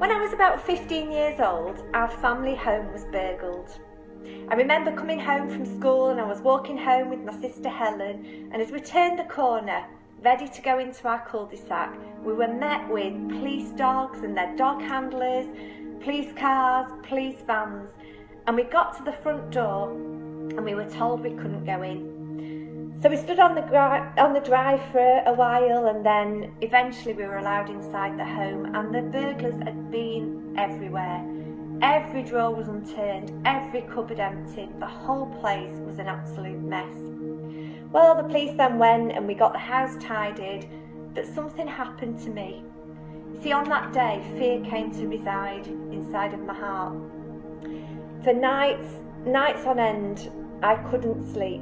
When I was about 15 years old, our family home was burgled. I remember coming home from school and I was walking home with my sister Helen, and as we turned the corner, ready to go into our cul-de-sac, we were met with police dogs and their dog handlers, police cars, police vans, and we got to the front door and we were told we couldn't go in. So we stood on the drive for a while, and then eventually we were allowed inside the home, and the burglars had been everywhere. Every drawer was unturned, every cupboard emptied, the whole place was an absolute mess. Well, the police then went and we got the house tidied, but something happened to me. See, on that day, fear came to reside inside of my heart. For nights on end, I couldn't sleep.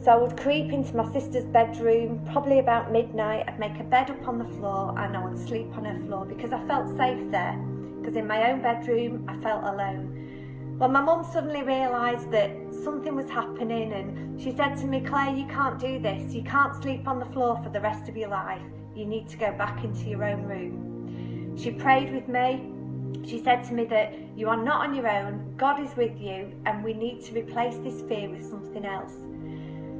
So I would creep into my sister's bedroom, probably about midnight. I'd make a bed up on the floor and I would sleep on her floor because I felt safe there. Because in my own bedroom, I felt alone. Well, my mum suddenly realised that something was happening, and she said to me, "Clare, you can't do this. You can't sleep on the floor for the rest of your life. You need to go back into your own room." She prayed with me. She said to me that you are not on your own, God is with you, and we need to replace this fear with something else.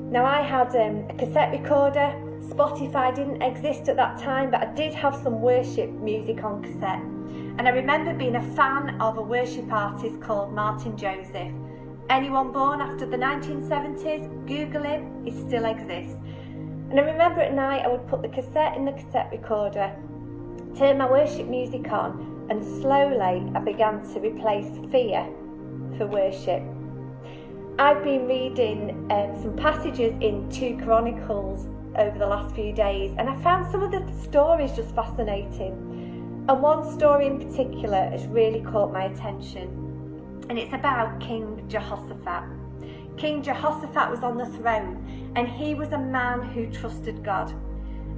Now, I had a cassette recorder. Spotify didn't exist at that time, but I did have some worship music on cassette. And I remember being a fan of a worship artist called Martin Joseph. Anyone born after the 1970s, Google him, he still exists. And I remember at night I would put the cassette in the cassette recorder, turn my worship music on, and slowly I began to replace fear for worship. I've been reading some passages in 2 Chronicles over the last few days, and I found some of the stories just fascinating. And one story in particular has really caught my attention, and it's about King Jehoshaphat. King Jehoshaphat was on the throne, and he was a man who trusted God.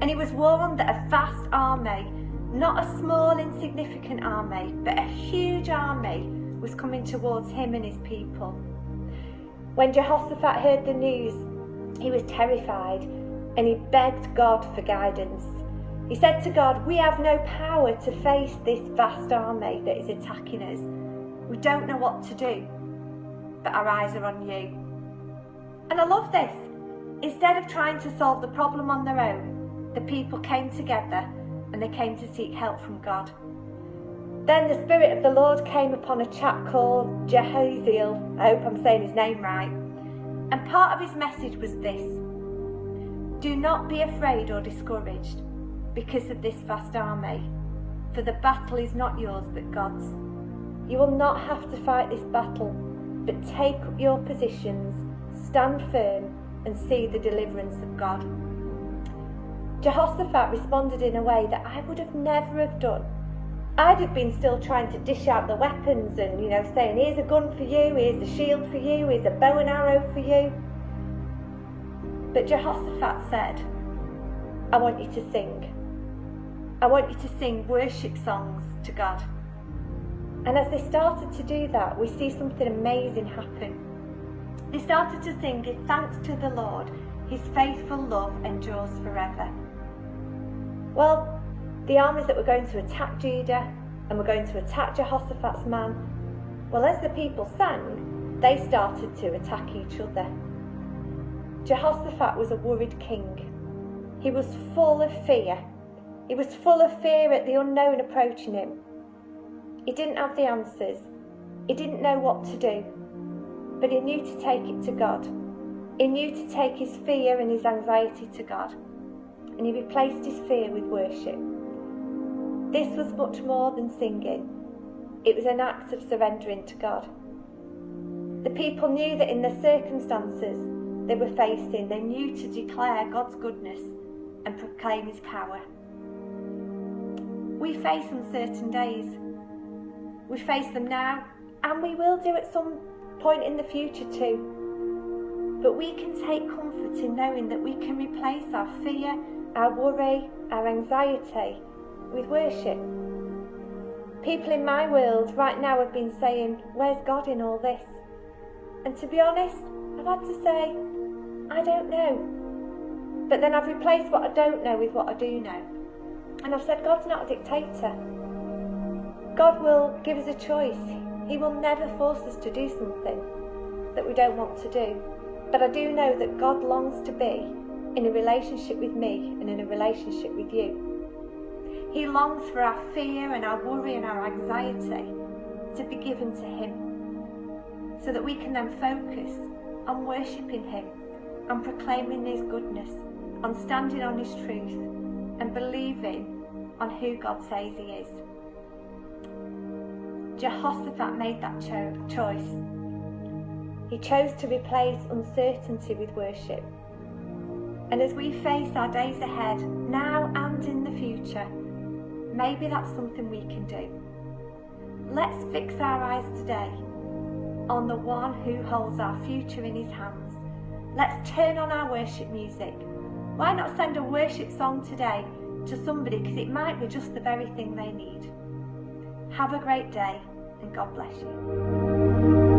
And he was warned that a vast army, not a small insignificant army, but a huge army was coming towards him and his people. When Jehoshaphat heard the news, he was terrified, and he begged God for guidance. He said to God, "We have no power to face this vast army that is attacking us. We don't know what to do, but our eyes are on you." And I love this. Instead of trying to solve the problem on their own, the people came together and they came to seek help from God. Then the Spirit of the Lord came upon a chap called Jehaziel. I hope I'm saying his name right. And part of his message was this: "Do not be afraid or discouraged because of this vast army, for the battle is not yours but God's. You will not have to fight this battle, but take up your positions, stand firm, and see the deliverance of God." Jehoshaphat responded in a way that I would have never have done. I'd have been still trying to dish out the weapons and, saying, "Here's a gun for you, here's a shield for you, here's a bow and arrow for you." But Jehoshaphat said, "I want you to sing. I want you to sing worship songs to God." And as they started to do that, we see something amazing happen. They started to sing, "Give thanks to the Lord, his faithful love endures forever." Well, the armies that were going to attack Judah and were going to attack Jehoshaphat's man, well, as the people sang, they started to attack each other. Jehoshaphat was a worried king. He was full of fear. He was full of fear at the unknown approaching him. He didn't have the answers. He didn't know what to do. But he knew to take it to God. He knew to take his fear and his anxiety to God. And he replaced his fear with worship. This was much more than singing. It was an act of surrendering to God. The people knew that in the circumstances they were facing, they knew to declare God's goodness and proclaim his power. We face uncertain days. We face them now, and we will do at some point in the future too. But we can take comfort in knowing that we can replace our fear, our worry, our anxiety with worship. People in my world right now have been saying, "Where's God in all this?" And to be honest, I've had to say, I don't know. But then I've replaced what I don't know with what I do know. And I've said, God's not a dictator. God will give us a choice. He will never force us to do something that we don't want to do. But I do know that God longs to be in a relationship with me and in a relationship with you. He longs for our fear and our worry and our anxiety to be given to Him, so that we can then focus on worshipping Him, on proclaiming His goodness, on standing on His truth and believing on who God says He is. Jehoshaphat made that choice. He chose to replace uncertainty with worship. And as we face our days ahead, now and in the future, maybe that's something we can do. Let's fix our eyes today on the one who holds our future in His hands. Let's turn on our worship music. Why not send a worship song today to somebody, because it might be just the very thing they need. Have a great day, and God bless you.